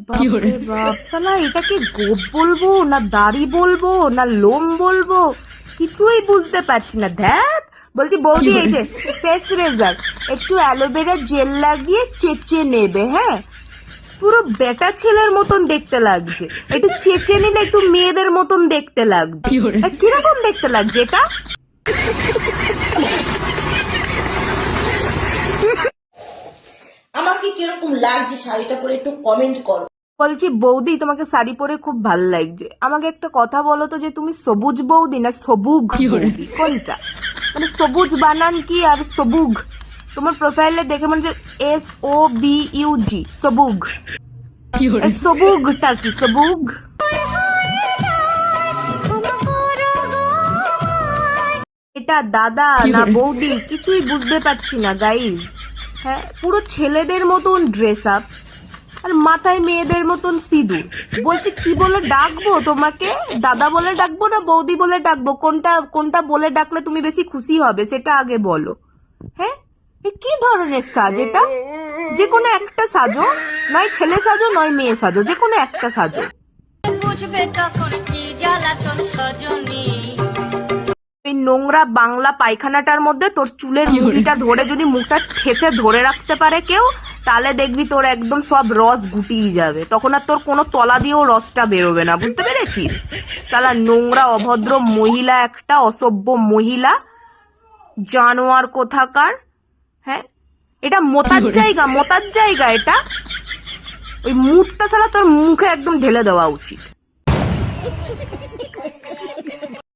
বাপরে বাপ, শালা এটাকে গোপ বলবো না দাড়ি বলবো না লোম বলবো, কিছুই বুঝতে পারছি না। ধ্যাত, বলছি বৌদি এই যে ফেস রেজার একটু অ্যালোভেরা জেল লাগিয়ে চেঁচে নেবে। হ্যাঁ, পুরো বেটা ছেলের মতন দেখতে লাগছে, একটু চেঁচে নিলে একটু মেয়েদের মতন দেখতে লাগবে। কিরকম দেখতে লাগছে এটা? আমাকে কিরকম লাগছে শাড়িটা পরে একটু কমেন্ট করো। বলছি বৌদি তোমাকে শাড়ি পরে খুব ভালো লাগছে। আমাকে একটা কথা বলো তো, যে তুমি সবুজ বৌদি না সবুগ বৌদি, কোনটা? মানে সবুজ বানান কি আর সবুগ? তোমার প্রোফাইলে দেখে মনে হচ্ছে SOBUG, সবুগ। সবুগটা কি? সবুগ এটা দাদা না বৌদি, কিছুই বুঝতে পারছি না গাইজ। হ্যাঁ, পুরো ছেলেদের মতন ড্রেস আপ আর মাথায় মেয়েদের মতন সিঁদুর। বলছি কি বলে ডাকবো তোমাকে? দাদা বলে ডাকবো না বৌদি বলে ডাকবো? কোনটা কোনটা বলে ডাকলে তুমি বেশি খুশি হবে সেটা আগে বলো। হ্যাঁ, এ কি ধরনের সাজ এটা? যে কোনো একটা সাজো, নয় ছেলে সাজো নয় মেয়ে সাজো, যে কোনো একটা সাজো। বুঝবে তখন কি জ্বালাতন সজনী। এই নোংরা বাংলা পায়খানাটার মধ্যে তোর চুলের মুঠিটা ধরে যদি মুখটা ঠেসে ধরে রাখতে পারে কেউ, তাহলে দেখবি তোর একদম সব রস গুটিয়ে যাবে। তখন আর তোর কোনো তলা দিয়েও রসটা বেরোবে না, বুঝতে পেরেছিস? শালা নোংরা অভদ্র মহিলা, একটা অসভ্য মহিলা, জানোয়ার কোথাকার। হ্যাঁ, এটা মোতার জায়গা, মোতার জায়গা এটা। ওই মুখটা শালা তোর মুখে একদম ঢেলে দেওয়া উচিত।